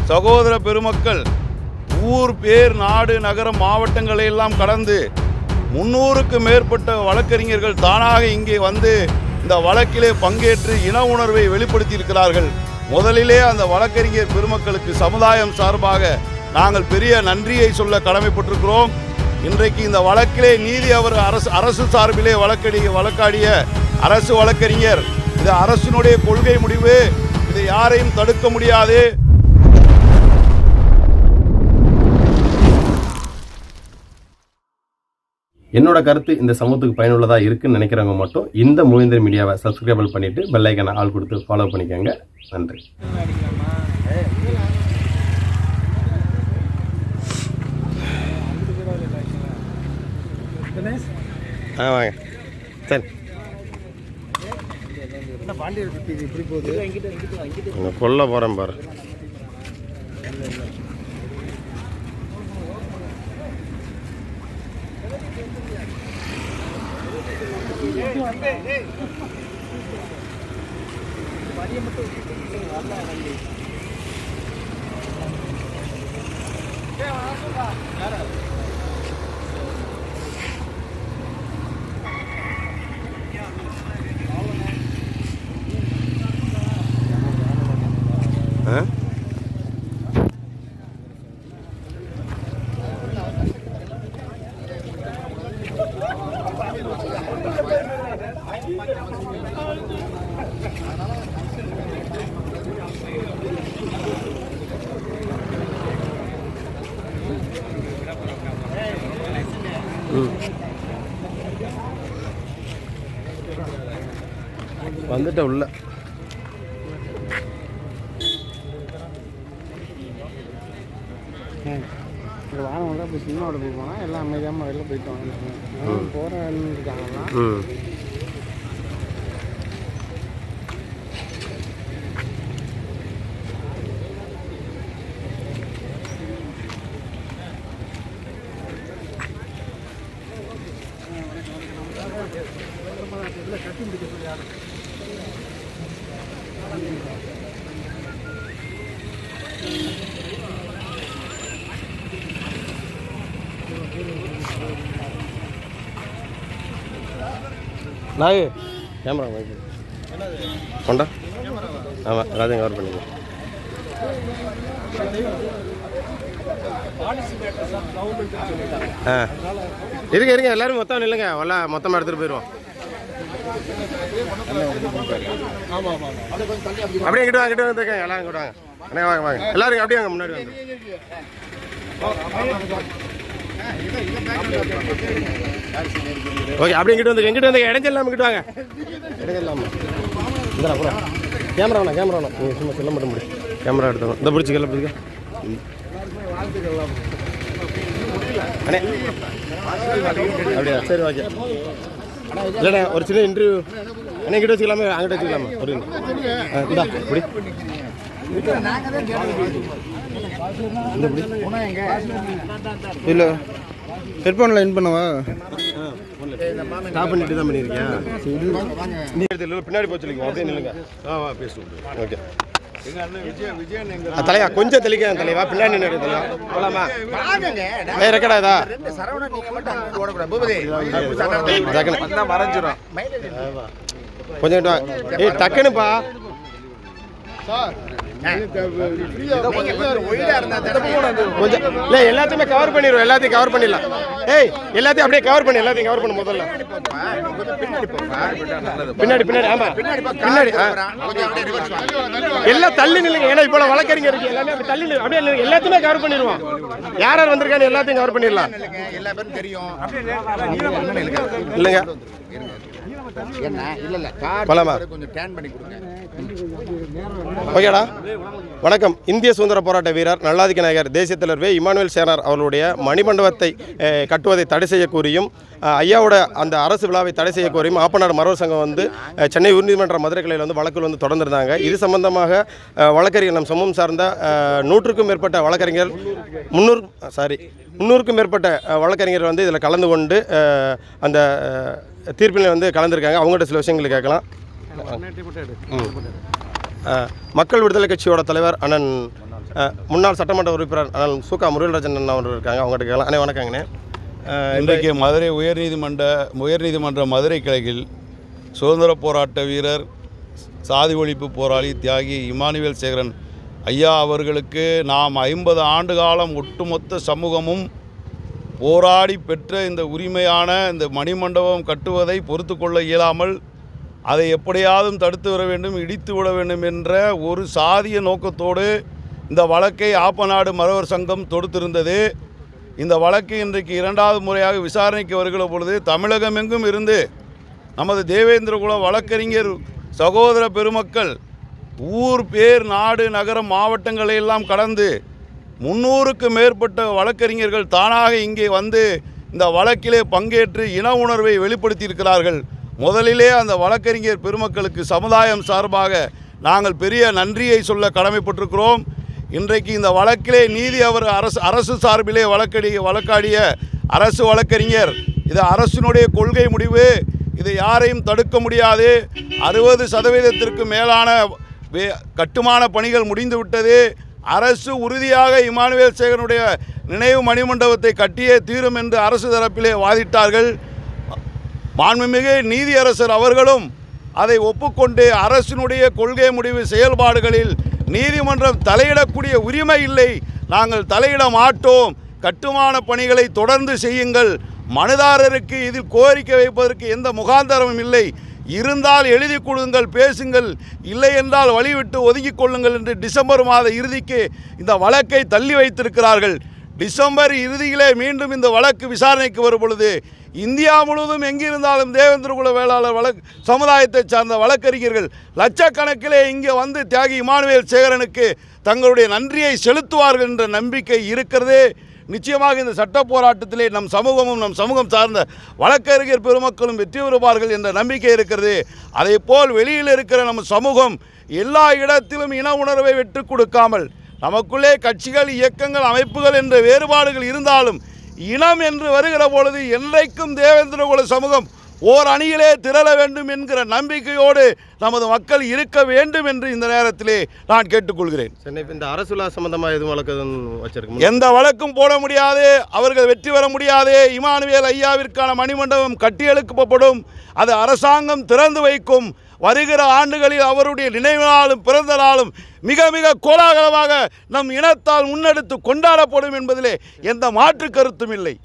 சகோதர பெருமக்கள் ஊர், பேர், நாடு, நகரம், மாவட்டங்களை எல்லாம் கடந்து 300க்கும் மேற்பட்ட வழக்கறிஞர்கள் தானாக இங்கே வந்து இந்த வழக்கிலே பங்கேற்று இன உணர்வை வெளிப்படுத்தியிருக்கிறார்கள். முதலிலே அந்த வழக்கறிஞர் பெருமக்களுக்கு சமுதாயம் சார்பாக நாங்கள் பெரிய நன்றியை சொல்ல கடமைப்பட்டிருக்கிறோம். இன்றைக்கு இந்த வழக்கிலே நீதி அவர் அரசு சார்பிலே வழக்காடிய அரசு வழக்கறிஞர், இது அரசினுடைய கொள்கை முடிவு, இதை யாரையும் தடுக்க முடியாது. என்னோட கருத்து இந்த சமூகத்துக்கு பயனுள்ளதாக இருக்குன்னு நினைக்கிறவங்க மட்டும் இந்த மூவேந்தர் மீடியாவை சப்ஸ்கிரைபிள் பண்ணிவிட்டு பெல் ஐக்கானை ஆள் கொடுத்து ஃபாலோ பண்ணிக்கோங்க. நன்றி. வாங்க சரி, கொல்ல போகிறேன் பாரு. வந்துட்ட உள்ள வாரம் போய் சினிமாவோட போய் போனால் எல்லாம் அமைதியாமல் வெளில போயிட்டு வாங்க போகிற இருக்காங்களா. கட்டி முடிக்க யாரு நாகு கேமரா கொண்டா. ஆமாம், எல்லாத்தையும் கவர் பண்ணிங்க. இருங்க எல்லாரும் மொத்தம் இல்லைங்க, எல்லாம் மொத்தமாக எடுத்துகிட்டு போயிடுவோம். அப்படியே கிட்ட வாங்க, வந்துருக்கேன் எல்லாம் கிட்ட வாங்க. அண்ணே வாங்க வாங்க எல்லாரும் அப்படியே வாங்க, முன்னாடி வாங்க. ஓகே, அப்படியே எங்கிட்ட வந்து இடைஞ்சல்லாமல் கிட்ட வாங்க. இடைஞ்சல்லாமல் இந்த கூட கேமரா வேணாம் நீங்கள் சும்மா சொல்ல மட்டும் முடியும். கேமரா எடுத்தோம் இந்த பிடிச்சிக்கல பிடிக்க அண்ணே அப்படியா? சரி ஓகே. இல்லைண்ணே ஒரு சின்ன இன்டர்வியூ அண்ணே கிட்ட வச்சுக்கலாமே, அங்கிட்ட வச்சுக்கலாமா? ஒரு இந்தா இப்படி இந்த இப்படி இல்லை ஹெட்ஃபோனில் இன் பண்ணவா? ஸ்டாப் பண்ணிட்டு தான் பண்ணியிருக்கேன். நீ எடுத்து பின்னாடி போச்சுலிங்க, அப்படியே நில்லுங்க. பேசுவோம். ஓகே தலையா கொஞ்சம் தெளிக்க தலைவா, பின்னாடி நின்று தலைவா போலாமா? ரெக்கடாதா மறைஞ்சிடும் கொஞ்சம் டக்குனுப்பா. எல்லாத்தையுமே கவர் பண்ணிடுவோம், எல்லாத்தையும் கவர் பண்ணிடலாம். எல்லாத்தையும் அப்படியே கவர் பண்ணி எல்லாத்தையும் கவர் பண்ண முதல்ல பின்னாடி ஆமா பின்னாடி எல்லாம் தள்ளி நில்லுங்க. ஏன்னா இப்போ வழக்கறிஞர் இருக்கு, எல்லாமே தள்ளி அப்படியே எல்லாத்தையுமே கவர் பண்ணிடுவோம். யார் வந்திருக்காங்க எல்லாத்தையும் கவர் பண்ணிடலாம். இல்லைங்க போலாமா? ஓகேடா. வணக்கம். இந்திய சுதந்திர போராட்ட வீரர் நல்லாதிக்க நாயகர் தேசிய தலைவர் வே. இமானுவேல் சேனார் அவர்களுடைய மணிமண்டபத்தை கட்டுவதை தடை செய்ய கோரியும் ஐயாவோட அந்த அரசு விழாவை தடை செய்ய கோரியும் ஆப்பநாடு மரவர் சங்கம் வந்து சென்னை உயர்நீதிமன்ற மதுரை கிளையில் வந்து வழக்கில் வந்து தொடர்ந்திருந்தாங்க. இது சம்பந்தமாக வழக்கறிஞர் நம் சமூகம் சார்ந்த 100க்கும் மேற்பட்ட வழக்கறிஞர் 300க்கும் மேற்பட்ட வழக்கறிஞர் வந்து இதில் கலந்து கொண்டு அந்த தீர்ப்பில் வந்து கலந்துருக்காங்க. அவங்கள்ட்ட சில விஷயங்களை கேட்கலாம். மக்கள் விடுதலை கட்சியோட தலைவர் அண்ணன் முன்னாள் சட்டமன்ற உறுப்பினர் அண்ணன் சுகா முருகராஜன் அண்ணா அவர்கள் இருக்காங்க, அவங்ககிட்ட கேட்கலாம். அண்ணே வணக்கங்கண்ணே. இன்றைக்கு மதுரை உயர்நீதிமன்ற மதுரை கிளையில் சுதந்திர போராட்ட வீரர், சாதி ஒழிப்பு போராளி, தியாகி இமானுவேல் சேகரன் ஐயா அவர்களுக்கு நாம் 50 ஆண்டு காலம் ஒட்டுமொத்த சமூகமும் போராடி பெற்ற இந்த உரிமையான இந்த மணிமண்டபம் கட்டுவதை பொறுத்து கொள்ள இயலாமல் அதை எப்படியாவது தடுத்து வர வேண்டும், இடித்து விட வேண்டும் என்ற ஒரு சாதிய நோக்கத்தோடு இந்த வழக்கை ஆப்பநாடு மறவர் சங்கம் தொடுத்திருந்தது. இந்த வழக்கு இன்றைக்கு 2வது முறையாக விசாரணைக்கு வருகிற பொழுது தமிழகமெங்கும் இருந்து நமது தேவேந்திரகுல வழக்கறிஞர் சகோதர பெருமக்கள் ஊர், பேர், நாடு, நகரம், மாவட்டங்களை எல்லாம் கடந்து 300க்கு மேற்பட்ட வழக்கறிஞர்கள் தானாக இங்கே வந்து இந்த வழக்கிலே பங்கேற்று இன உணர்வை வெளிப்படுத்தியிருக்கிறார்கள். முதலிலே அந்த வழக்கறிஞர் பெருமக்களுக்கு சமுதாயம் சார்பாக நாங்கள் பெரிய நன்றியை சொல்ல கடமைப்பட்டிருக்கிறோம். இன்றைக்கு இந்த வழக்கிலே நீதி அவர் அரசு சார்பிலே வழக்காடிய அரசு வழக்கறிஞர், இது அரசினுடைய கொள்கை முடிவு, இது யாரையும் தடுக்க முடியாது, 60% மேலான கட்டுமான பணிகள் முடிந்துவிட்டது, அரசு உறுதியாக இமானுவேல் சேகரனுடைய நினைவு மணிமண்டபத்தை கட்டியே தீரும் என்று அரசு தரப்பிலே வாதிட்டார்கள். மாண்புமிகு நீதியரசர் அவர்களும் அதை ஒப்புக்கொண்டு அரசினுடைய கொள்கை முடிவு செயல்பாடுகளில் நீதிமன்றம் தலையிடக்கூடிய உரிமை இல்லை, நாங்கள் தலையிட மாட்டோம், கட்டுமான பணிகளை தொடர்ந்து செய்யுங்கள், மனுதாரருக்கு இதில் கோரிக்கை வைப்பதற்கு எந்த முகாந்தரமும் இல்லை, இருந்தால் எழுதி கொடுங்கள், பேசுங்கள், இல்லை என்றால் வழிவிட்டு ஒதுக்கிக் கொள்ளுங்கள் என்று டிசம்பர் மாத இறுதிக்கு இந்த வழக்கை தள்ளி வைத்திருக்கிறார்கள். டிசம்பர் இறுதியிலே மீண்டும் இந்த வழக்கு விசாரணைக்கு வரும் பொழுது இந்தியா முழுவதும் எங்கிருந்தாலும் தேவேந்திரகுல வேளாளர் சமுதாயத்தை சார்ந்த வழக்கறிஞர்கள் லட்சக்கணக்கிலே இங்கே வந்து தியாகி இமானுவேல் சேகரனுக்கு தங்களுடைய நன்றியை செலுத்துவார்கள் என்ற நம்பிக்கை இருக்கிறது. நிச்சயமாக இந்த சட்ட போராட்டத்திலே நம் சமூகம் சார்ந்த வழக்கறிஞர் பெருமக்களும் வெற்றி பெறுவார்கள் என்ற நம்பிக்கை இருக்கிறது. அதேபோல் வெளியில் இருக்கிற நம் சமூகம் எல்லா இடத்திலும் இன உணர்வை வெற்றி கொடுக்காமல், நமக்குள்ளே கட்சிகள், இயக்கங்கள், அமைப்புகள் என்ற வேறுபாடுகள் இருந்தாலும் இனம் என்று வருகிற பொழுது என்றைக்கும் தேவேந்திரகுல சமூகம் ஓர் அணியிலே திரள வேண்டும் என்கிற நம்பிக்கையோடு நமது மக்கள் இருக்க வேண்டும் என்று இந்த நேரத்திலே நான் கேட்டுக்கொள்கிறேன். இந்த அரசு விழா சம்பந்தமாக எதுவும் வழக்கு வச்சிருக்கோம்? எந்த வழக்கும் போட முடியாது, அவர்கள் வெற்றி பெற முடியாது. இமானுவேல் ஐயாவிற்கான மணிமண்டபம் கட்டியெழுப்பப்படும், அது அரசாங்கம் திறந்து வைக்கும். வருகிற ஆண்டுகளில் அவருடைய நினைவு நாளும் பிறந்த நாளும் மிக மிக கோலாகலமாக நம் இனத்தால் முன்னெடுத்து கொண்டாடப்படும் என்பதிலே எந்த மாற்று கருத்தும் இல்லை.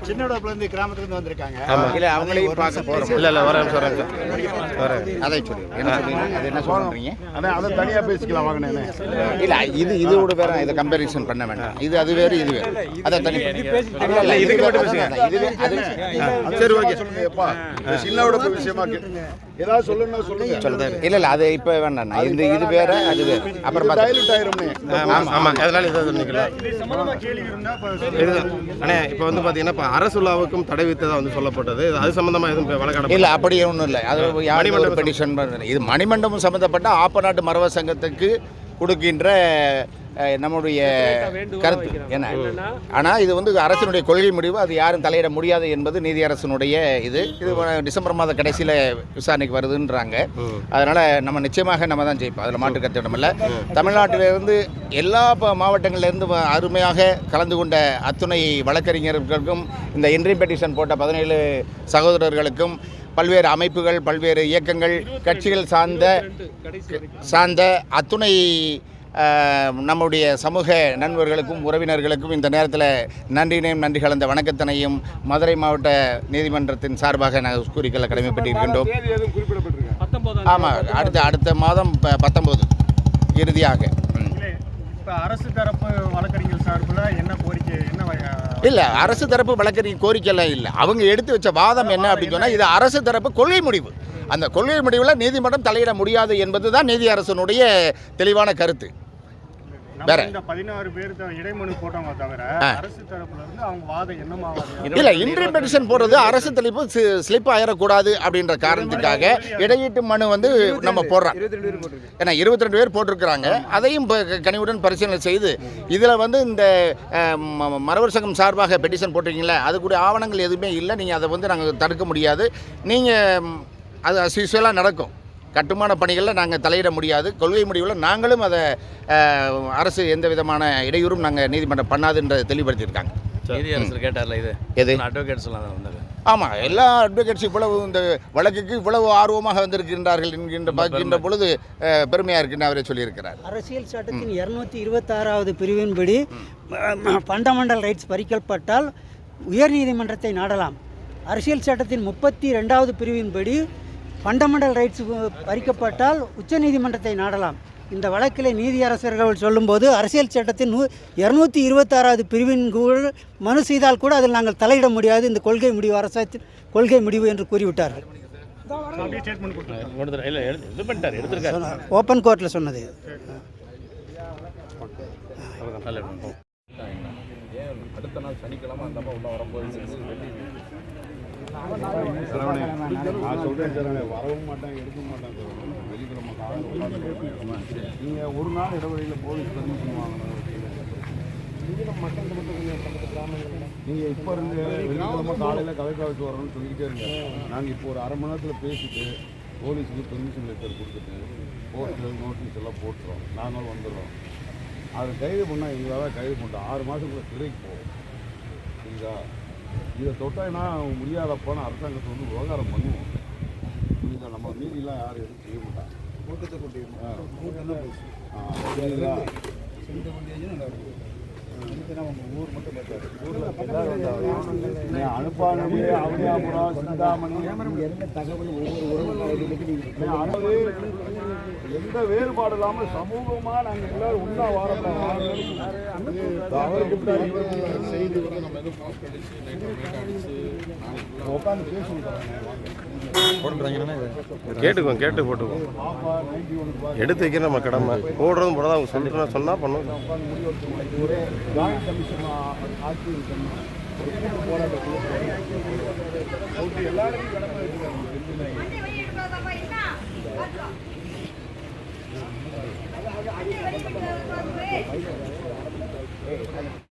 சின்னோடப்புலேருந்து கிராமத்துலேருந்து வந்திருக்காங்க. இல்லை அவங்களையும் பார்க்க போகிறோம். இல்லை வரேன் சார், அதை சொல்லி என்ன சொல்கிறீங்க? அதை தனியாக பேசிக்கலாம் வாங்கினே. இல்லை இதோட வேற இதை கம்பேரிசன் பண்ண வேண்டாம். இது அது வேறு, இது வேறு, அதை தனி இதுக்கு மட்டும் சரி, ஓகே சொல்லுங்கப்பா. சின்னோட விஷயமா ஏதாவது சொல்லுங்க. இல்லை அது இப்போ வேண்டாம். இது வேற, அது வேறு. அப்புறம் ஆமாம், அதனால இதை சொன்னீங்களா? அண்ணே, இப்போ வந்து பார்த்தீங்கன்னா இப்போ அரசு விழாவுக்கும் தடை வித்ததாக வந்து சொல்லப்பட்டது, அது சம்பந்தமாக எதுவும் வழக்காட? இல்லை, அப்படி ஒன்றும் இல்லை. அது மணிமண்டபம் பெட்டிஷன் இது மணிமண்டபம் சம்மந்தப்பட்ட ஆப்பநாட்டு மறவர் சங்கத்துக்கு கொடுக்கின்ற நம்முடைய கருத்து என்ன. ஆனால் இது வந்து அரசினுடைய கொள்கை முடிவு, அது யாரும் தலையிட முடியாது என்பது நீதியரசனுடைய இது டிசம்பர் மாத கடைசியில் விசாரணைக்கு வருதுன்றாங்க. அதனால் நம்ம நிச்சயமாக நம்ம தான் ஜெயிப்போம், அதில் மாற்று கருத்து இடமில்லை. தமிழ்நாட்டிலிருந்து எல்லா மாவட்டங்களிலிருந்து அருமையாக கலந்து கொண்ட அத்துணை வழக்கறிஞர்களுக்கும், இந்த என்ட்ரி பெட்டிஷன் போட்ட 17 சகோதரர்களுக்கும், பல்வேறு அமைப்புகள், பல்வேறு இயக்கங்கள், கட்சிகள் சார்ந்த அத்துணை நம்முடைய சமூக நண்பர்களுக்கும் உறவினர்களுக்கும் இந்த நேரத்தில் நன்றி கலந்த வணக்கத்தினையும் மதுரை மாவட்ட நீதிமன்றத்தின் சார்பாக நாங்கள் கூறிக்கொள்ள கடமைப்பட்டிருக்கின்றோம். ஆமாம், அடுத்த மாதம் 19 இறுதியாக. அரசு தரப்பு வழக்கறிஞர் சார்பில் என்ன கோரிக்கை, இல்லை அரசு தரப்பு வழக்கறிஞர் கோரிக்கையெல்லாம் இல்லை. அவங்க எடுத்து வச்ச வாதம் என்ன அப்படின்னு சொன்னால், இது அரசு தரப்பு கொள்கை முடிவு. அந்த கொள்கை முடிவில் நீதிமன்றம் தலையிட முடியாது என்பது தான் நீதியரசனுடைய தெளிவான கருத்து. வேற 16 பேர் இடைமனு போட்டவங்க தவிர அரசு தரப்புல இருந்து அவங்க வாதம் என்னமாவது இல்லை. இன்ட்ரி பெட்டிஷன் போடுறது அரசு தெளிப்பு ஸ்லிப் ஆயிடக்கூடாது அப்படின்ற காரணத்துக்காக இடையீட்டு மனு வந்து நம்ம போடுறோம். ஏன்னா 22 பேர் போட்டிருக்கிறாங்க. அதையும் கனிவுடன் பரிசீலனை செய்து இதில் வந்து இந்த மறவர் சங்கம் சார்பாக பெட்டிஷன் போட்டிருக்கீங்களா, அது கூட ஆவணங்கள் எதுவுமே இல்லை, நீங்கள் அதை வந்து நாங்கள் தடுக்க முடியாது, நீங்கள் அது அஸ்யூஸ்வலாக நடக்கும். கட்டுமான பணிகளில் நாங்கள் தலையிட முடியாது. கொள்கை முடிவில் நாங்களும் அதை அரசு எந்த விதமான இடையூறும் நாங்கள் நீதிமன்றம் பண்ணாதுன்றதை தெளிவுபடுத்தியிருக்காங்க. நீதியரசர் கேட்டார்ல இது எது அட்வொகேட்ஸ்லாம் வந்தாங்க. ஆமாம், எல்லா அட்வொகேட்ஸ் இவ்வளவு இந்த வழக்குக்கு இவ்வளவு ஆர்வமாக வந்திருக்கின்றார்கள் என்கின்ற பார்க்கின்ற பொழுது பெருமையாக இருக்குன்னு அவரே சொல்லியிருக்கிறார். அரசியல் சட்டத்தின் 226வது பிரிவின்படி ஃபண்டமெண்டல் ரைட்ஸ் பறிக்கப்பட்டால் உயர்நீதிமன்றத்தை நாடலாம். அரசியல் சட்டத்தின் 32வது பிரிவின்படி ஃபண்டமெண்டல் ரைட்ஸ் பறிக்கப்பட்டால் உச்சநீதிமன்றத்தை நாடலாம். இந்த வழக்கில் நீதியரசர்கள் சொல்லும்போது அரசியல் சட்டத்தின் 226வது பிரிவின் மனு செய்தால் கூட அதில் நாங்கள் தலையிட முடியாது, இந்த கொள்கை முடிவு அரசாங்கத்தின் கொள்கை முடிவு என்று கூறிவிட்டார்கள். ஓப்பன் கோர்ட்டில் சொன்னது. அடுத்த நாள் சனிக்கிழமை அந்த அம்மா உள்ள வரும்போது நான் சொல்கிறேன் சார், வரவும் மாட்டாங்க எடுக்க மாட்டாங்க. வெள்ளிக்கிழமை காலையில் நீங்கள் ஒரு நாள் இடைவெளியில் போலீஸ் பர்மிஷன் வாங்கணும். நீங்கள் இப்போ இருந்து வெள்ளிக்கிழமை காலையில் கலைக்காவுக்கு வரணும்னு சொல்லிக்கிட்டே இருங்க. நாங்கள் இப்போ ஒரு அரை மணி நேரத்தில் பேசிட்டு போலீஸுக்கு பெர்மிஷன் லெட்டர் கொடுத்துட்டு போஸ்டர் நோட்டீஸ் எல்லாம் போட்டுறோம். நாங்களும் வந்துடுறோம். அதை கைது பண்ணால் எங்களால் கைது பண்ணிட்டோம். 6 மாதத்துக்குள்ள சிறைக்கு போகும். புரியுதா? இதை தொட்டாங்கன்னா முடியாதப்பான அரசாங்கத்தை வந்து விவகாரம் பண்ணுவோம். புரியுதா? நம்ம மீதியெல்லாம் யாரும் எதுவும் செய்ய மாட்டாங்க. கூட்டத்தை கூட்டிடுவோம். ஊர் மட்டும் அனுப்பானது அவனியாபுரம் சிந்தாமணி எந்த தகவல் ஒவ்வொரு எந்த வேறுபாடு இல்லாமல் சமூகமாக நாங்கள் எல்லாரும் ஒன்றா வாரப்போம். செய்தி வந்து நம்ம எதுவும் உட்காந்து பேசுவோம். கேட்டுக்குவோம், கேட்டு போட்டுக்குவோம். எடுத்து வைக்கிற நம்ம கடமை. போடுறதும் போட அவங்க சொல்லிட்டு சொன்னால் பண்ணுவோம். ஜாயிண்ட் கமிஷன் ஆட்சி போராட்டத்தில் எல்லாருக்கும் கடமை